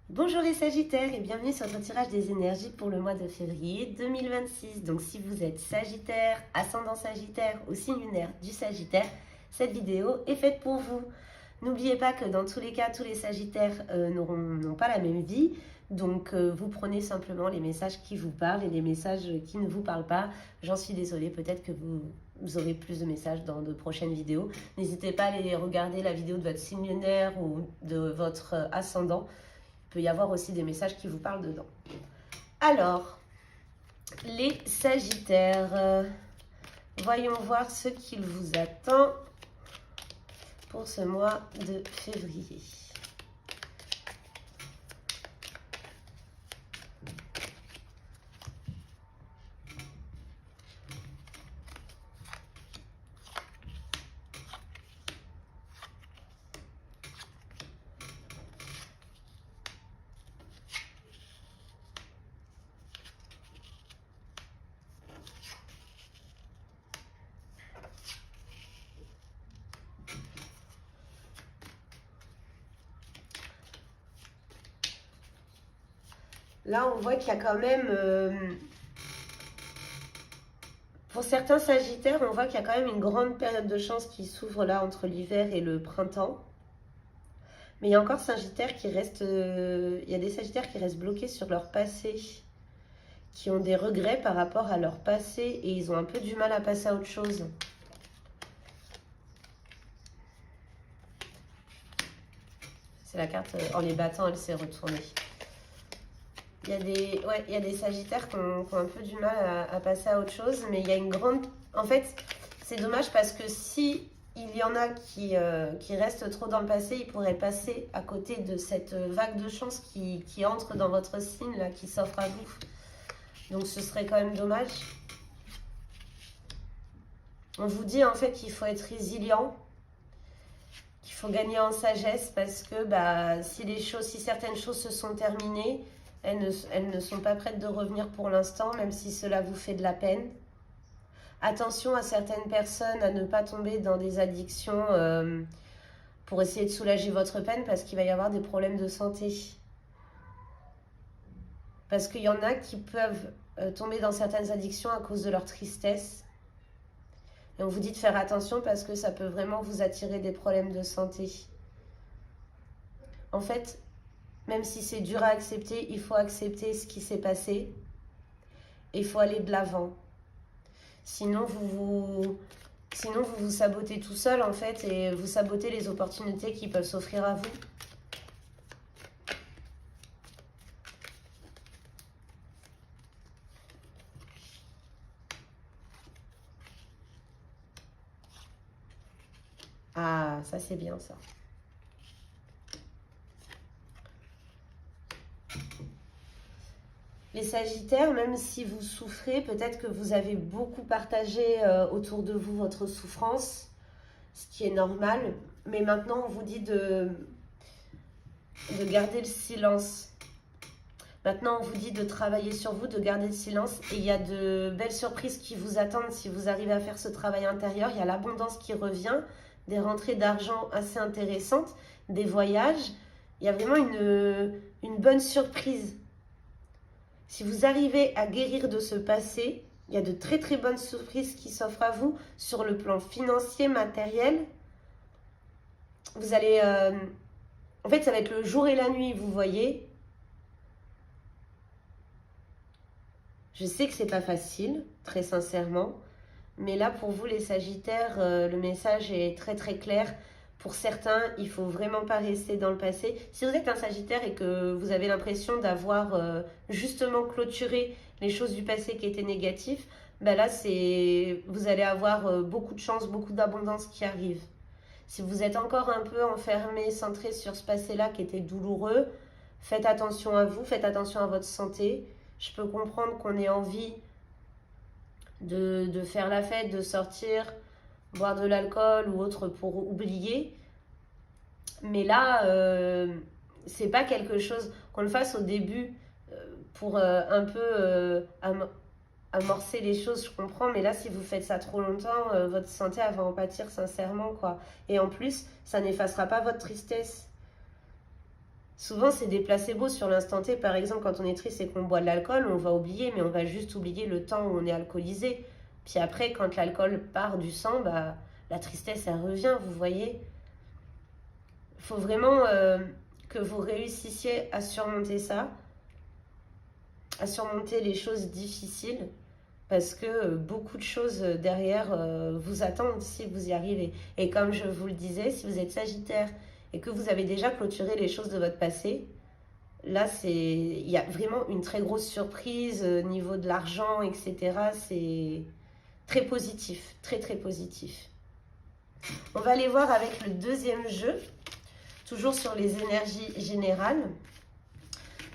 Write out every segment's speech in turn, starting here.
Bonjour les Sagittaires et bienvenue sur votre tirage des énergies pour le mois de février 2026. Donc si vous êtes Sagittaire, ascendant Sagittaire ou signe lunaire du Sagittaire, cette vidéo est faite pour vous. N'oubliez pas que dans tous les cas, tous les Sagittaires n'ont pas la même vie. Donc vous prenez simplement les messages qui vous parlent et les messages qui ne vous parlent pas. J'en suis désolée, peut-être que vous aurez plus de messages dans de prochaines vidéos. N'hésitez pas à aller regarder la vidéo de votre signe lunaire ou de votre ascendant. Il peut y avoir aussi des messages qui vous parlent dedans. Alors, les Sagittaires, voyons voir ce qu'il vous attend pour ce mois de février. Là, on voit qu'il y a quand même, pour certains Sagittaires, on voit qu'il y a quand même une grande période de chance qui s'ouvre là entre l'hiver et le printemps. Mais il y a encore Sagittaires qui restent, il y a des Sagittaires qui restent bloqués sur leur passé, qui ont des regrets par rapport à leur passé et ils ont un peu du mal à passer à autre chose. C'est la carte, en les battant, elle s'est retournée. Il y a des Sagittaires qui ont un peu du mal à passer à autre chose, mais il y a une grande... En fait, c'est dommage parce que si il y en a qui restent trop dans le passé, ils pourraient passer à côté de cette vague de chance qui entre dans votre signe, là, qui s'offre à vous. Donc ce serait quand même dommage. On vous dit en fait qu'il faut être résilient, qu'il faut gagner en sagesse parce que si certaines choses se sont terminées, elles ne sont pas prêtes de revenir pour l'instant, même si cela vous fait de la peine. Attention à certaines personnes à ne pas tomber dans des addictions pour essayer de soulager votre peine parce qu'il va y avoir des problèmes de santé. Parce qu'il y en a qui peuvent tomber dans certaines addictions à cause de leur tristesse. Et on vous dit de faire attention parce que ça peut vraiment vous attirer des problèmes de santé. En fait, même si c'est dur à accepter, il faut accepter ce qui s'est passé. Et il faut aller de l'avant. Sinon, vous vous sabotez tout seul, en fait, et vous sabotez les opportunités qui peuvent s'offrir à vous. Ah, ça c'est bien ça. Les Sagittaires, même si vous souffrez, peut-être que vous avez beaucoup partagé autour de vous votre souffrance, ce qui est normal. Mais maintenant, on vous dit de garder le silence. Maintenant, on vous dit de travailler sur vous, de garder le silence. Et il y a de belles surprises qui vous attendent si vous arrivez à faire ce travail intérieur. Il y a l'abondance qui revient, des rentrées d'argent assez intéressantes, des voyages. Il y a vraiment une bonne surprise. Si vous arrivez à guérir de ce passé, il y a de très très bonnes surprises qui s'offrent à vous sur le plan financier, matériel. Vous allez... en fait, ça va être le jour et la nuit, vous voyez. Je sais que c'est pas facile, très sincèrement. Mais là, pour vous, les Sagittaires, le message est très très clair. Pour certains, il faut vraiment pas rester dans le passé. Si vous êtes un Sagittaire et que vous avez l'impression d'avoir justement clôturé les choses du passé qui étaient négatives, là, vous allez avoir beaucoup de chance, beaucoup d'abondance qui arrive. Si vous êtes encore un peu enfermé, centré sur ce passé-là qui était douloureux, faites attention à vous, faites attention à votre santé. Je peux comprendre qu'on ait envie de faire la fête, de sortir, boire de l'alcool ou autre pour oublier. Mais là, c'est pas quelque chose qu'on le fasse au début pour un peu amorcer les choses, je comprends. Mais là, si vous faites ça trop longtemps, votre santé elle va en pâtir, sincèrement, quoi. Et en plus, ça n'effacera pas votre tristesse. Souvent, c'est des placebos sur l'instant T. Par exemple, quand on est triste et qu'on boit de l'alcool, on va oublier, mais on va juste oublier le temps où on est alcoolisé. Puis après, quand l'alcool part du sang, bah, la tristesse, elle revient, vous voyez. Il faut vraiment que vous réussissiez à surmonter ça, à surmonter les choses difficiles, parce que beaucoup de choses derrière vous attendent si vous y arrivez. Et comme je vous le disais, si vous êtes Sagittaire et que vous avez déjà clôturé les choses de votre passé, là, il y a vraiment une très grosse surprise au niveau de l'argent, etc. C'est très positif, très très positif. On va aller voir avec le deuxième jeu, toujours sur les énergies générales.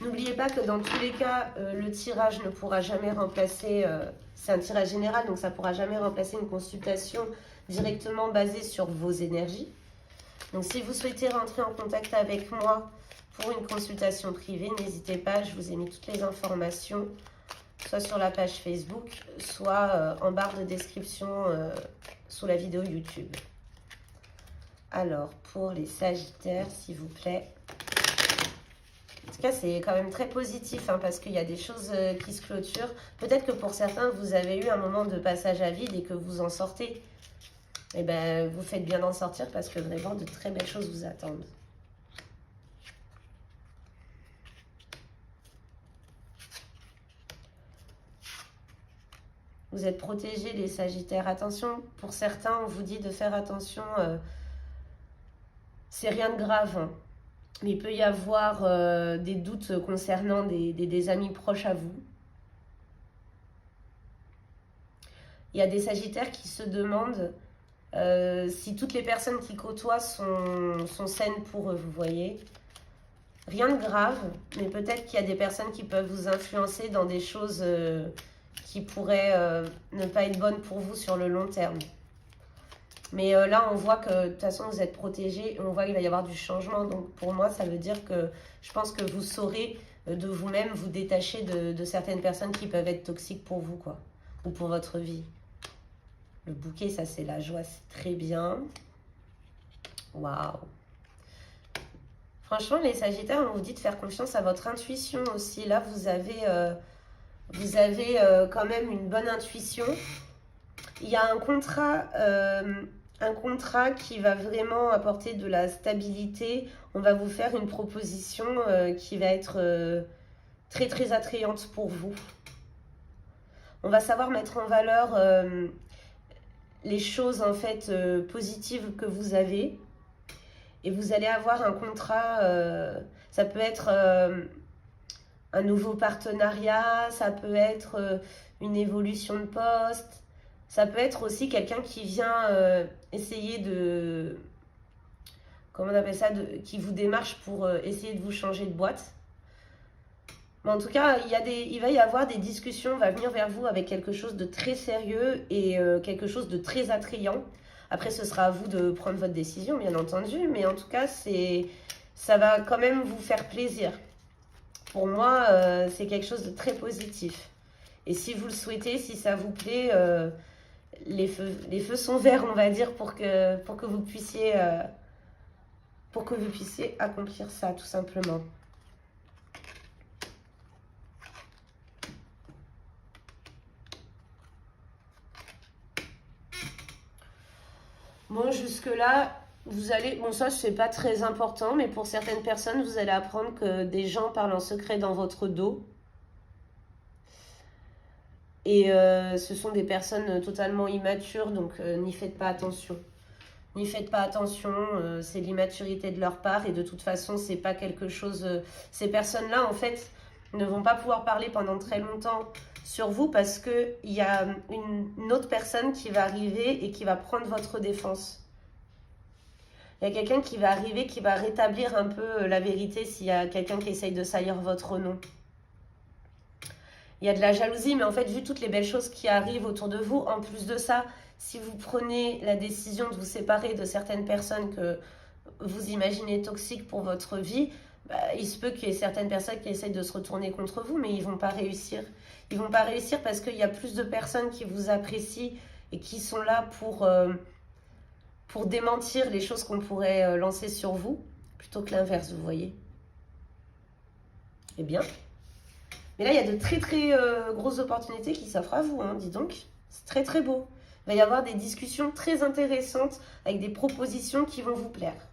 N'oubliez pas que dans tous les cas, le tirage ne pourra jamais remplacer, c'est un tirage général, donc ça ne pourra jamais remplacer une consultation directement basée sur vos énergies. Donc si vous souhaitez rentrer en contact avec moi pour une consultation privée, n'hésitez pas, je vous ai mis toutes les informations, soit sur la page Facebook, soit en barre de description sous la vidéo YouTube. Alors, pour les Sagittaires, s'il vous plaît. En tout cas, c'est quand même très positif hein, parce qu'il y a des choses qui se clôturent. Peut-être que pour certains, vous avez eu un moment de passage à vide et que vous en sortez. Eh bien, vous faites bien d'en sortir parce que vraiment, de très belles choses vous attendent. Vous êtes protégés, les Sagittaires. Attention, pour certains, on vous dit de faire attention. C'est rien de grave. Hein. Mais il peut y avoir des doutes concernant des amis proches à vous. Il y a des Sagittaires qui se demandent si toutes les personnes qui côtoient sont saines pour eux, vous voyez. Rien de grave, mais peut-être qu'il y a des personnes qui peuvent vous influencer dans des choses qui pourraient ne pas être bonnes pour vous sur le long terme. Mais là, on voit que de toute façon, vous êtes protégés et on voit qu'il va y avoir du changement. Donc pour moi, ça veut dire que je pense que vous saurez de vous-même vous détacher de certaines personnes qui peuvent être toxiques pour vous, quoi, ou pour votre vie. Le bouquet, ça c'est la joie, c'est très bien. Waouh! Franchement, les Sagittaires, on vous dit de faire confiance à votre intuition aussi. Là, vous avez quand même une bonne intuition. Il y a un contrat qui va vraiment apporter de la stabilité. On va vous faire une proposition qui va être très très attrayante pour vous. On va savoir mettre en valeur les choses en fait positives que vous avez. Et vous allez avoir un contrat, ça peut être un nouveau partenariat, ça peut être une évolution de poste, ça peut être aussi quelqu'un qui vient essayer de, comment on appelle ça, qui vous démarche pour essayer de vous changer de boîte. Mais en tout cas, il va y avoir des discussions, on va venir vers vous avec quelque chose de très sérieux et quelque chose de très attrayant. Après, ce sera à vous de prendre votre décision, bien entendu. Mais en tout cas, ça va quand même vous faire plaisir. Pour moi, c'est quelque chose de très positif. Et si vous le souhaitez, si ça vous plaît, les feux sont verts, on va dire, pour que vous puissiez accomplir ça, tout simplement. Bon, jusque-là, vous allez... Bon, ça, c'est pas très important, mais pour certaines personnes, vous allez apprendre que des gens parlent en secret dans votre dos. Et ce sont des personnes totalement immatures, donc n'y faites pas attention. N'y faites pas attention, c'est l'immaturité de leur part, et de toute façon, c'est pas quelque chose... ces personnes-là, en fait, ne vont pas pouvoir parler pendant très longtemps sur vous parce qu'il y a une autre personne qui va arriver et qui va prendre votre défense. Il y a quelqu'un qui va arriver, qui va rétablir un peu la vérité s'il y a quelqu'un qui essaye de salir votre nom. Il y a de la jalousie, mais en fait, vu toutes les belles choses qui arrivent autour de vous, en plus de ça, si vous prenez la décision de vous séparer de certaines personnes que vous imaginez toxiques pour votre vie, bah, il se peut qu'il y ait certaines personnes qui essayent de se retourner contre vous, mais ils ne vont pas réussir. Ils ne vont pas réussir parce qu'il y a plus de personnes qui vous apprécient et qui sont là pour démentir les choses qu'on pourrait lancer sur vous, plutôt que l'inverse, vous voyez. Eh bien. Mais là, il y a de très très grosses opportunités qui s'offrent à vous, hein, dis donc. C'est très très beau. Il va y avoir des discussions très intéressantes avec des propositions qui vont vous plaire.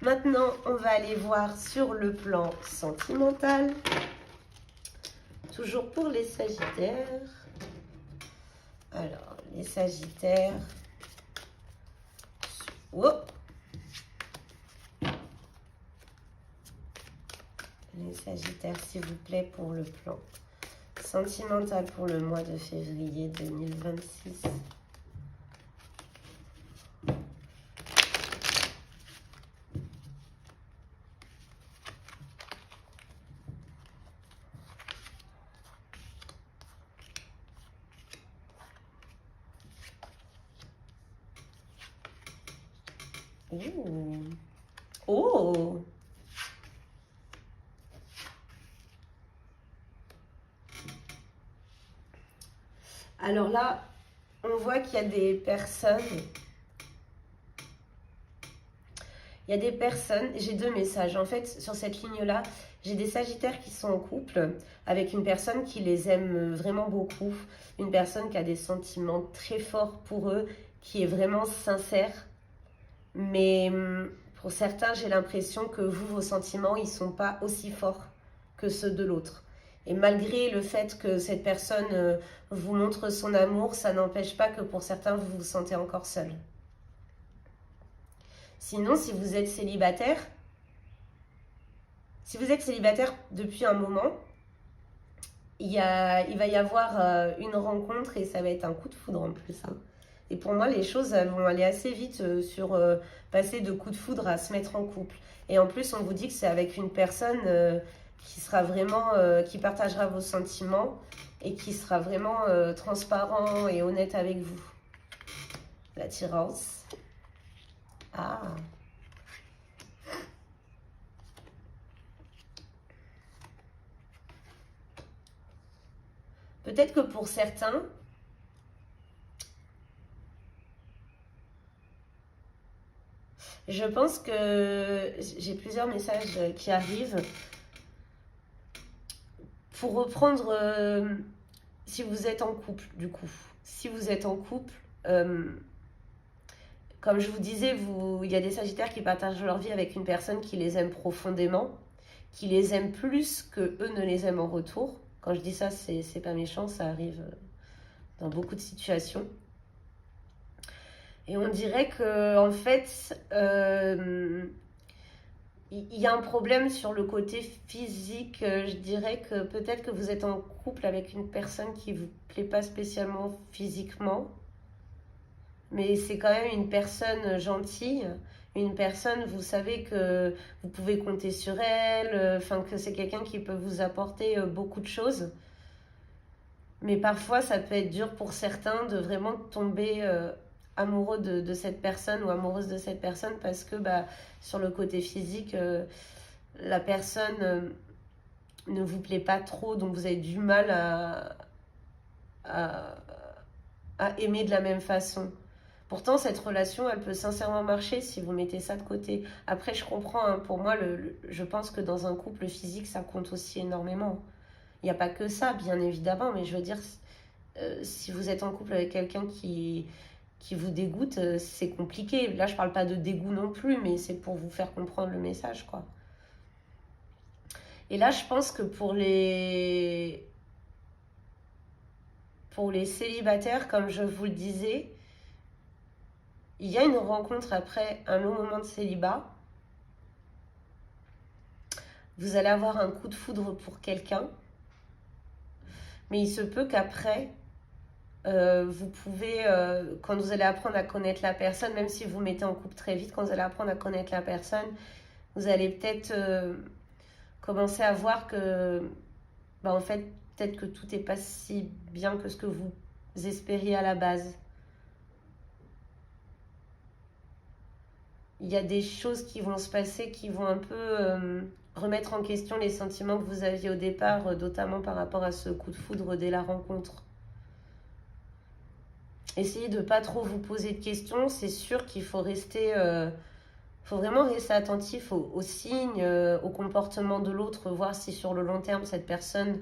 Maintenant, on va aller voir sur le plan sentimental. Toujours pour les Sagittaires. Alors, les Sagittaires. Oh! Les Sagittaires, s'il vous plaît, pour le plan sentimental pour le mois de février 2026. Ouh. Oh! Alors là, on voit qu'il y a des personnes. J'ai deux messages. En fait, sur cette ligne-là, j'ai des Sagittaires qui sont en couple avec une personne qui les aime vraiment beaucoup. Une personne qui a des sentiments très forts pour eux, qui est vraiment sincère. Mais pour certains, j'ai l'impression que vous, vos sentiments, ils ne sont pas aussi forts que ceux de l'autre. Et malgré le fait que cette personne vous montre son amour, ça n'empêche pas que pour certains, vous vous sentez encore seul. Sinon, si vous êtes célibataire depuis un moment, il va y avoir une rencontre et ça va être un coup de foudre en plus. Hein. Et pour moi, les choses vont aller assez vite sur passer de coup de foudre à se mettre en couple. Et en plus, on vous dit que c'est avec une personne qui sera vraiment, qui partagera vos sentiments et qui sera vraiment transparent et honnête avec vous. L'attirance. Ah. Peut-être que pour certains, je pense que j'ai plusieurs messages qui arrivent. Pour reprendre, si vous êtes en couple, du coup, si vous êtes en couple, comme je vous disais, il y a des Sagittaires qui partagent leur vie avec une personne qui les aime profondément, qui les aime plus que eux ne les aiment en retour. Quand je dis ça, c'est pas méchant, ça arrive dans beaucoup de situations. Et on dirait que, en fait, il y a un problème sur le côté physique. Je dirais que peut-être que vous êtes en couple avec une personne qui ne vous plaît pas spécialement physiquement, mais c'est quand même une personne gentille, une personne, vous savez que vous pouvez compter sur elle, que c'est quelqu'un qui peut vous apporter beaucoup de choses. Mais parfois, ça peut être dur pour certains de vraiment tomber amoureux de cette personne ou amoureuse de cette personne parce que sur le côté physique, la personne ne vous plaît pas trop, donc vous avez du mal à aimer de la même façon. Pourtant, cette relation, elle peut sincèrement marcher si vous mettez ça de côté. Après, je comprends, hein, pour moi, je pense que dans un couple physique, ça compte aussi énormément. Il n'y a pas que ça, bien évidemment, mais je veux dire, si vous êtes en couple avec quelqu'un qui vous dégoûte, c'est compliqué. Là, je parle pas de dégoût non plus, mais c'est pour vous faire comprendre le message, quoi. Et là, je pense que pour les célibataires, comme je vous le disais, il y a une rencontre après un long moment de célibat. Vous allez avoir un coup de foudre pour quelqu'un, mais il se peut qu'après, vous pouvez, quand vous allez apprendre à connaître la personne, même si vous mettez en couple très vite, quand vous allez apprendre à connaître la personne, vous allez peut-être commencer à voir que, en fait, peut-être que tout n'est pas si bien que ce que vous espériez à la base. Il y a des choses qui vont se passer qui vont un peu remettre en question les sentiments que vous aviez au départ, notamment par rapport à ce coup de foudre dès la rencontre. Essayez de ne pas trop vous poser de questions. C'est sûr qu'il faut rester faut vraiment rester attentif aux signes, au comportement de l'autre, voir si sur le long terme, cette personne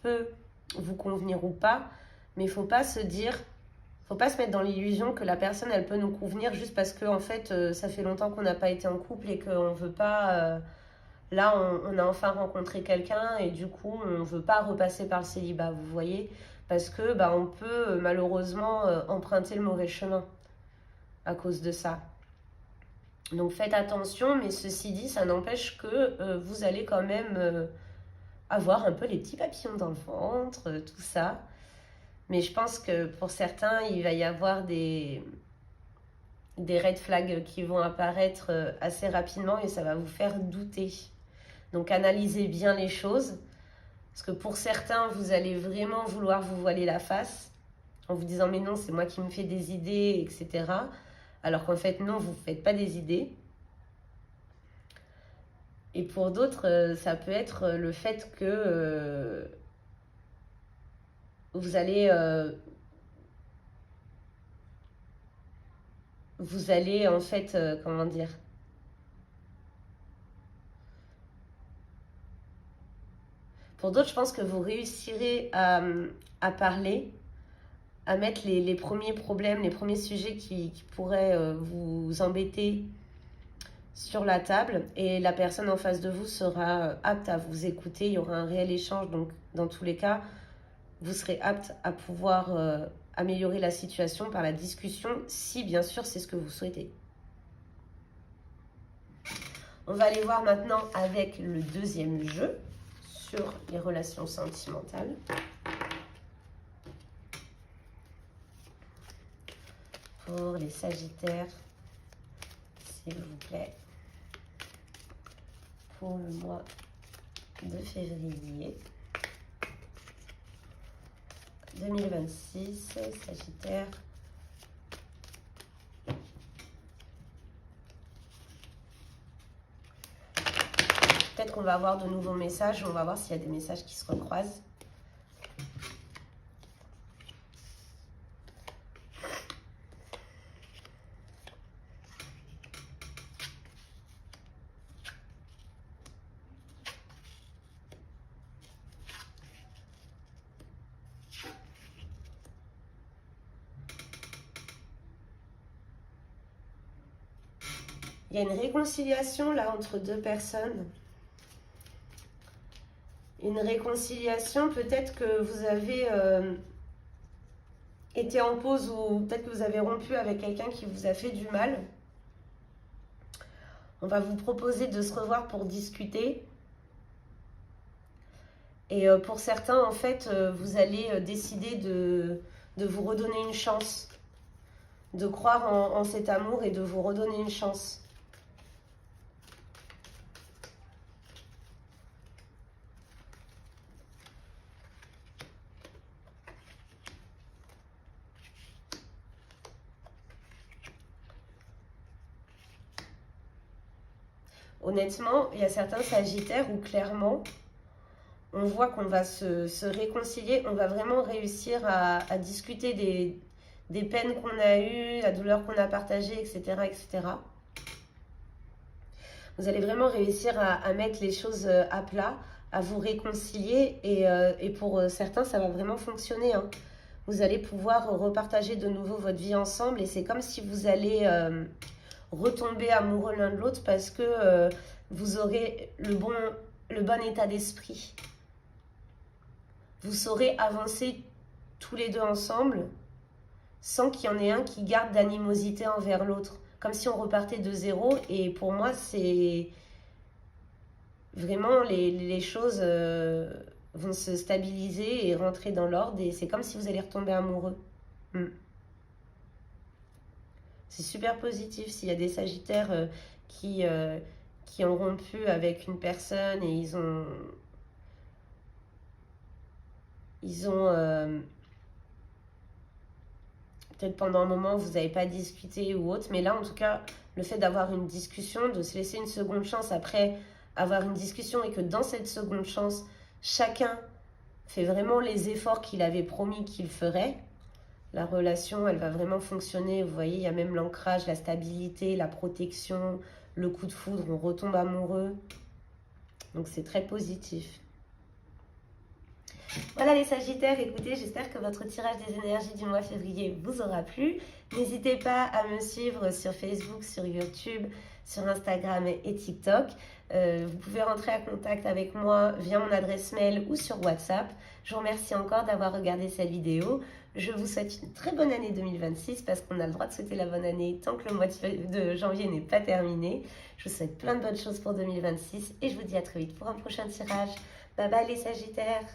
peut vous convenir ou pas. Mais il ne faut pas se mettre dans l'illusion que la personne, elle peut nous convenir juste parce que, en fait, ça fait longtemps qu'on n'a pas été en couple et qu'on ne veut pas... là, on a enfin rencontré quelqu'un et du coup, on ne veut pas repasser par le célibat, vous voyez, parce que on peut malheureusement emprunter le mauvais chemin à cause de ça. Donc faites attention, mais ceci dit, ça n'empêche que vous allez quand même avoir un peu les petits papillons dans le ventre, tout ça. Mais je pense que pour certains, il va y avoir des red flags qui vont apparaître assez rapidement et ça va vous faire douter. Donc analysez bien les choses, parce que pour certains, vous allez vraiment vouloir vous voiler la face en vous disant mais non, c'est moi qui me fais des idées, etc. Alors qu'en fait non, vous ne faites pas des idées. Et pour d'autres, ça peut être le fait que vous allez en fait, comment dire, pour d'autres, je pense que vous réussirez à parler, à mettre les premiers problèmes, les premiers sujets qui pourraient vous embêter sur la table et la personne en face de vous sera apte à vous écouter, il y aura un réel échange, donc dans tous les cas, vous serez apte à pouvoir améliorer la situation par la discussion, si bien sûr c'est ce que vous souhaitez. On va aller voir maintenant avec le deuxième jeu sur les relations sentimentales. Pour les Sagittaires, s'il vous plaît, pour le mois de février 2026, Sagittaire. Peut-être qu'on va avoir de nouveaux messages, on va voir s'il y a des messages qui se recroisent. Il y a une réconciliation là entre deux personnes. Une réconciliation, peut-être que vous avez été en pause ou peut-être que vous avez rompu avec quelqu'un qui vous a fait du mal. On va vous proposer de se revoir pour discuter. Et pour certains, en fait, vous allez décider de vous redonner une chance. De croire en cet amour et de vous redonner une chance. Honnêtement, il y a certains Sagittaires où clairement, on voit qu'on va se réconcilier, on va vraiment réussir à discuter des peines qu'on a eues, la douleur qu'on a partagée, etc., etc. Vous allez vraiment réussir à mettre les choses à plat, à vous réconcilier et pour certains, ça va vraiment fonctionner, hein. Vous allez pouvoir repartager de nouveau votre vie ensemble et c'est comme si vous allez retomber amoureux l'un de l'autre parce que vous aurez le bon état d'esprit. Vous saurez avancer tous les deux ensemble sans qu'il y en ait un qui garde d'animosité envers l'autre. Comme si on repartait de zéro. Et pour moi, c'est vraiment les choses vont se stabiliser et rentrer dans l'ordre. Et c'est comme si vous allez retomber amoureux. C'est super positif s'il y a des Sagittaires qui ont rompu avec une personne et ils ont peut-être pendant un moment vous n'avez pas discuté ou autre, mais là en tout cas le fait d'avoir une discussion, de se laisser une seconde chance après avoir une discussion et que dans cette seconde chance chacun fait vraiment les efforts qu'il avait promis qu'il ferait, la relation elle va vraiment fonctionner. Vous voyez, il y a même l'ancrage, la stabilité, la protection, le coup de foudre, on retombe amoureux. Donc c'est très positif. Voilà les Sagittaires, écoutez, j'espère que votre tirage des énergies du mois février vous aura plu. N'hésitez pas à me suivre sur Facebook, sur YouTube, sur Instagram et TikTok. Vous pouvez rentrer en contact avec moi via mon adresse mail ou sur WhatsApp. Je vous remercie encore d'avoir regardé cette vidéo. Je vous souhaite une très bonne année 2026 parce qu'on a le droit de souhaiter la bonne année tant que le mois de janvier n'est pas terminé. Je vous souhaite plein de bonnes choses pour 2026 et je vous dis à très vite pour un prochain tirage. Bye bye les Sagittaires!